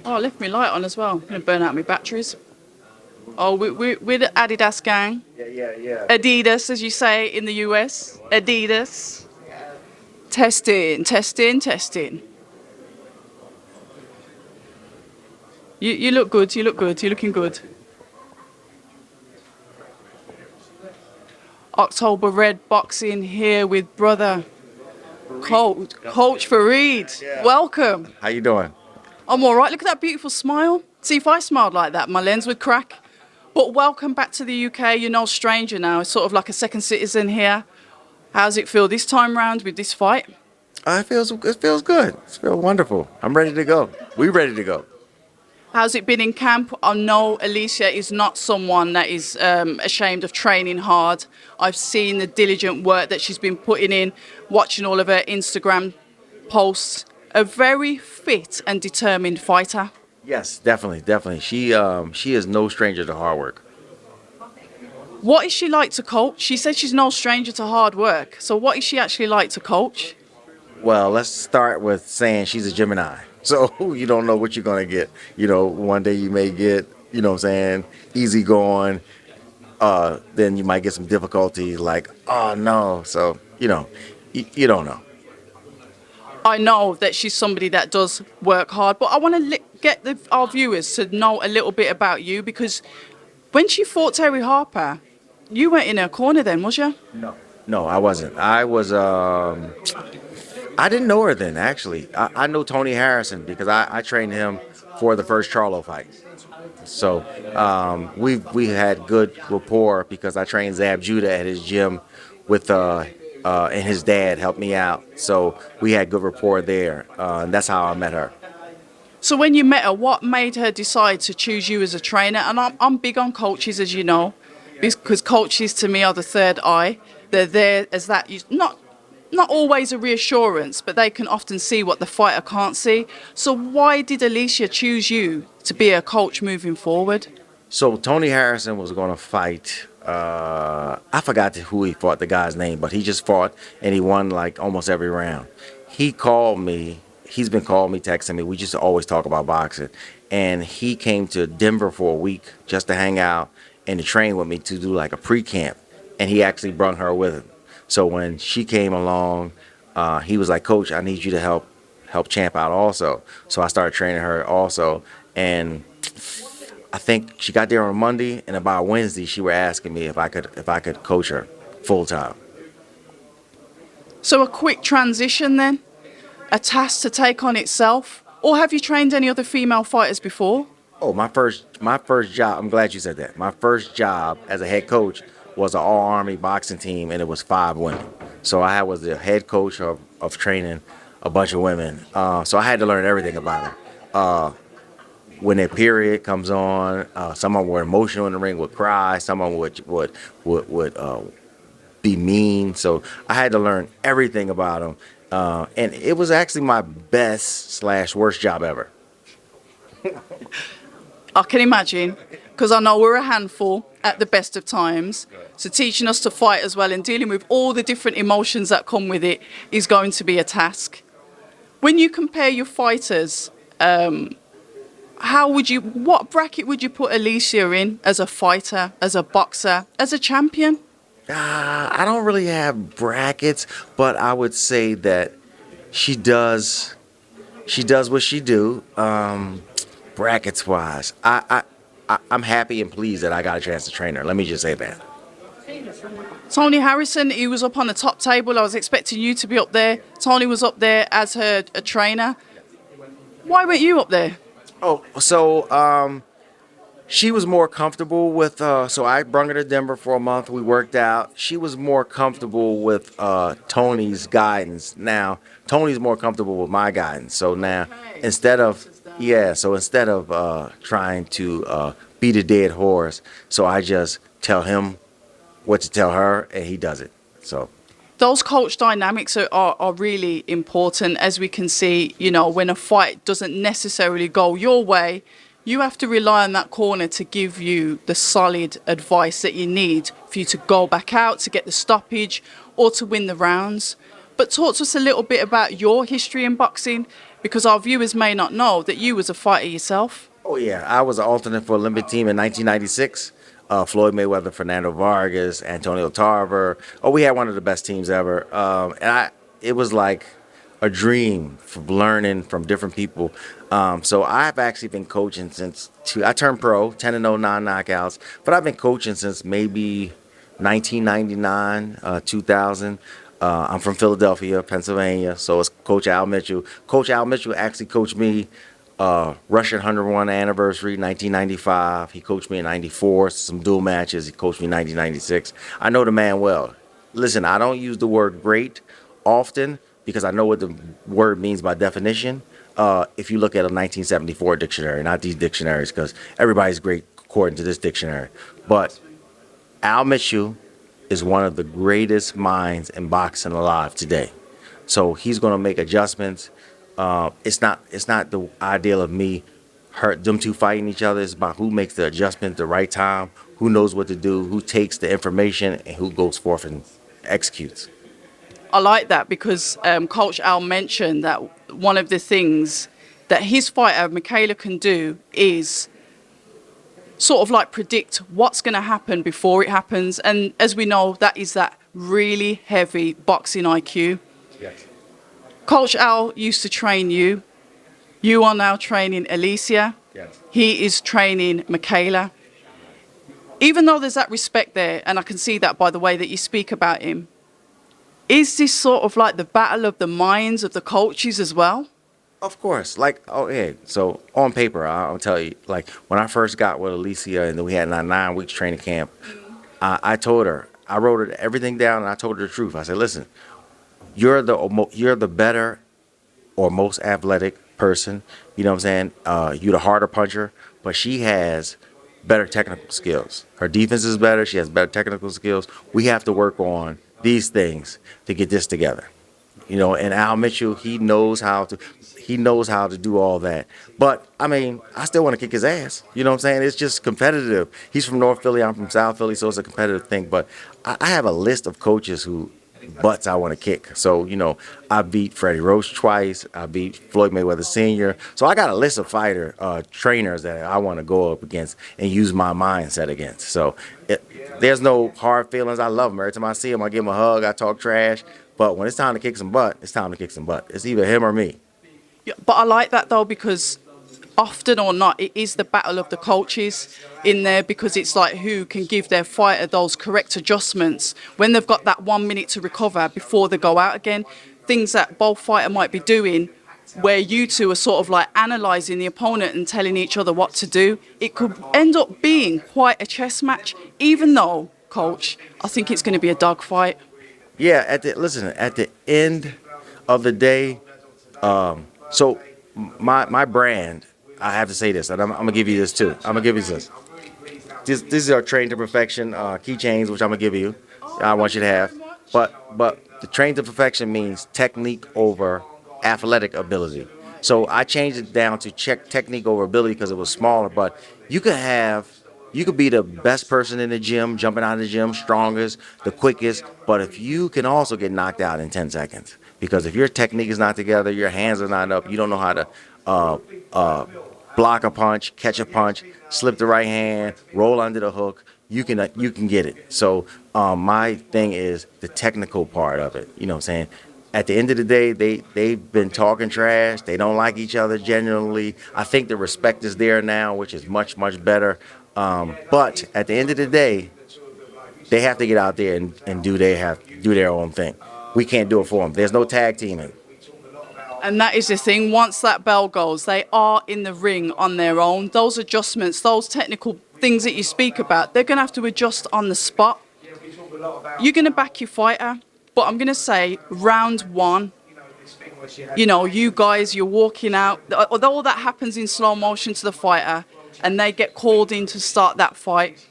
Oh, I left my light on as well. I'm going to burn out my batteries. Oh, we're the Adidas gang. Yeah. Adidas, as you say in the US. Adidas. Testing, testing, testing. You look good, you look good, you're looking good. October Red Boxing here with brother Coach Fareed. Yeah. Welcome. How you doing? I'm all right. Look at that beautiful smile. See, if I smiled like that, my lens would crack. But welcome back to the UK. You're no stranger now. It's sort of like a second citizen here. How's it feel this time round with this fight? It feels good. It feels wonderful. I'm ready to go. We ready to go. How's it been in camp? I know Alycia is not someone that is ashamed of training hard. I've seen the diligent work that she's been putting in, watching all of her Instagram posts. A very fit and determined fighter. Yes, definitely. She is no stranger to hard work. What is she like to coach? She said she's no stranger to hard work. So what is she actually like to coach? Well, let's start with saying she's a Gemini. So you don't know what you're gonna get. One day you may get, what I'm saying, easy going. Then you might get some difficulties like, oh no. So, you don't know. I know that she's somebody that does work hard, but I want to get our viewers to know a little bit about you, because when she fought Terry Harper, you weren't in her corner then, was you? No, I wasn't. I didn't know her then, actually. I know Tony Harrison because I trained him for the first Charlo fight. So we had good rapport because I trained Zab Judah at his gym with and his dad helped me out. So we had good rapport there. And that's how I met her. So when you met her, what made her decide to choose you as a trainer? And I'm big on coaches, as you know, because coaches to me are the third eye. They're there as that, not always a reassurance, but they can often see what the fighter can't see. So why did Alycia choose you to be a coach moving forward? So Tony Harrison was going to fight. I forgot who he fought, the guy's name, but he just fought and he won like almost every round. He called me. He's been calling me, texting me. We just always talk about boxing. And he came to Denver for a week just to hang out and to train with me to do like a pre-camp. And he actually brought her with him. So when she came along, he was like, Coach, I need you to help Champ out also. So I started training her also. And I think she got there on Monday, and about Wednesday she were asking me if I could coach her full time. So a quick transition then? A task to take on itself? Or have you trained any other female fighters before? Oh, my first job, I'm glad you said that. My first job as a head coach was an all-Army boxing team, and it was 5 women. So I was the head coach of training a bunch of women. So I had to learn everything about them. When their period comes on, some of them were emotional in the ring, would cry. Some of them would be mean. So I had to learn everything about them. And it was actually my best/worst job ever. I can imagine, because I know we're a handful at the best of times. So teaching us to fight as well and dealing with all the different emotions that come with it is going to be a task. When you compare your fighters, what bracket would you put Alycia in as a fighter, as a boxer, as a champion? I don't really have brackets, but I would say that she does what she do. Brackets wise, I'm happy and pleased that I got a chance to train her. Let me just say that. Tony Harrison, he was up on the top table. I was expecting you to be up there. Tony was up there as a trainer. Why weren't you up there? Oh, so she was more comfortable with. So I brought her to Denver for a month. We worked out. She was more comfortable with Tony's guidance. Now Tony's more comfortable with my guidance. So now instead of trying to beat a dead horse, so I just tell him what to tell her, and he does it. So those coach dynamics are really important. As we can see, when a fight doesn't necessarily go your way, you have to rely on that corner to give you the solid advice that you need for you to go back out, to get the stoppage, or to win the rounds. But talk to us a little bit about your history in boxing, Because our viewers may not know that you was a fighter yourself. Oh yeah, I was an alternate for Olympic team in 1996. Floyd Mayweather, Fernando Vargas, Antonio Tarver. Oh, we had one of the best teams ever. It was like a dream from learning from different people. So I've actually been coaching I turned pro, 10-0, 9 knockouts, but I've been coaching since maybe 1999, 2000. I'm from Philadelphia, Pennsylvania, so it's Coach Al Mitchell. Coach Al Mitchell actually coached me Russian 101 anniversary, 1995. He coached me in 94, some dual matches. He coached me in 1996. I know the man well. Listen, I don't use the word great often because I know what the word means by definition. If you look at a 1974 dictionary, not these dictionaries, because everybody's great according to this dictionary. But Al Mitchell is one of the greatest minds in boxing alive today. So he's going to make adjustments. It's not the ideal of me hurt them two fighting each other. It's about who makes the adjustment at the right time, who knows what to do, who takes the information, and who goes forth and executes. I like that because Coach Al mentioned that one of the things that his fighter, Mikaela, can do is sort of like predict what's going to happen before it happens. And as we know, that is that really heavy boxing IQ. Yes. Coach Al used to train you. You are now training Alycia. Yes. He is training Mikaela. Even though there's that respect there, and I can see that by the way that you speak about him, is this sort of like the battle of the minds of the coaches as well? Of course. Like, oh, yeah. So on paper, I'll tell you, like, when I first got with Alycia and then we had 9 weeks training camp, I told her, I wrote everything down and I told her the truth. I said, listen, you're the better or most athletic person. You know what I'm saying? You're the harder puncher, but she has better technical skills. Her defense is better. She has better technical skills. We have to work on these things to get this together. You know, and Al Mitchell, he knows how to do all that. But I mean, I still want to kick his ass. You know what I'm saying? It's just competitive. He's from North Philly, I'm from South Philly, so it's a competitive thing. But I have a list of coaches who butts I want to kick. So, you know, I beat Freddie Roach twice. I beat Floyd Mayweather Sr. So I got a list of trainers that I want to go up against and use my mindset against. So there's no hard feelings. I love him. Every time I see him, I give him a hug. I talk trash. But when it's time to kick some butt, it's time to kick some butt. It's either him or me. Yeah, but I like that though because often or not, it is the battle of the coaches in there because it's like who can give their fighter those correct adjustments when they've got that 1 minute to recover before they go out again. Things that both fighter might be doing where you two are sort of like analysing the opponent and telling each other what to do. It could end up being quite a chess match, even though, Coach, I think it's going to be a dogfight. Yeah, at the end of the day, so my brand, I have to say this, and I'm gonna give you this too. I'm gonna give you this. These are trained to perfection keychains, which I'm gonna give you. I want you to have. But the trained to perfection means technique over athletic ability. So I changed it down to check technique over ability because it was smaller. But you could be the best person in the gym, jumping out of the gym, strongest, the quickest. But if you can also get knocked out in 10 seconds, because if your technique is not together, your hands are not up, you don't know how to block a punch, catch a punch, slip the right hand, roll under the hook, you can get it. So my thing is the technical part of it. You know what I'm saying? At the end of the day, they've been talking trash. They don't like each other genuinely. I think the respect is there now, which is much, much better. But at the end of the day, they have to get out there and do their own thing. We can't do it for them. There's no tag teaming. And that is the thing. Once that bell goes, they are in the ring on their own. Those adjustments, those technical things that you speak about, they're going to have to adjust on the spot. You're going to back your fighter. But I'm going to say round one, you know, you guys, you're walking out. All that happens in slow motion to the fighter and they get called in to start that fight.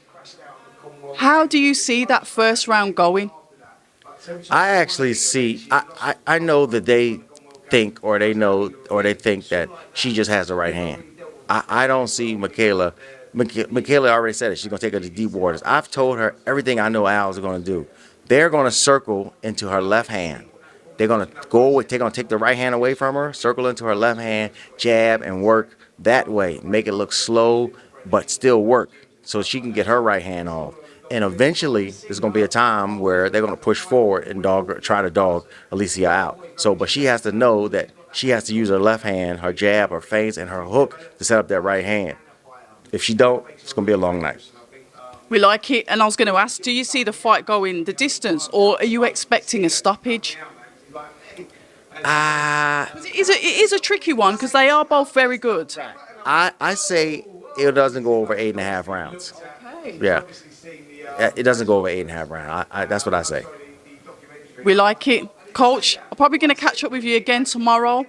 How do you see that first round going? I actually see, I know that they think or they think that she just has the right hand. I don't see Mikaela. Mikaela already said it. She's going to take her to deep waters. I've told her everything I know Al's going to do. They're going to circle into her left hand. They're gonna take the right hand away from her, circle into her left hand, jab and work that way. Make it look slow, but still work, so she can get her right hand off. And eventually, there's gonna be a time where they're gonna push forward and try to dog Alycia out. So, but she has to know that she has to use her left hand, her jab, her feints, and her hook to set up that right hand. If she don't, it's gonna be a long night. We like it. And I was going to ask, do you see the fight going the distance, or are you expecting a stoppage? Ah, It is a tricky one because they are both very good. I say it doesn't go over 8.5 rounds. Yeah, it doesn't go over 8.5 rounds. That's what I say. We like it. Coach, I'm probably going to catch up with you again tomorrow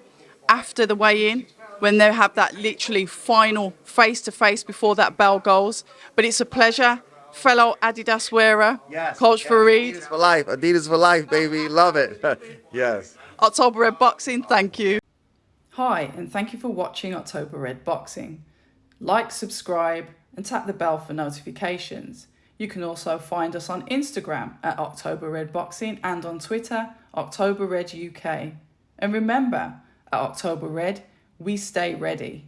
after the weigh-in when they have that literally final face-to-face before that bell goes. But it's a pleasure. Fellow Adidas wearer, Coach Fareed. Adidas for life, baby. Love it. Yes. October Red Boxing, thank you. Hi, and thank you for watching October Red Boxing. Like, subscribe, and tap the bell for notifications. You can also find us on Instagram at October Red Boxing and on Twitter, October Red UK. And remember, at October Red, we stay ready.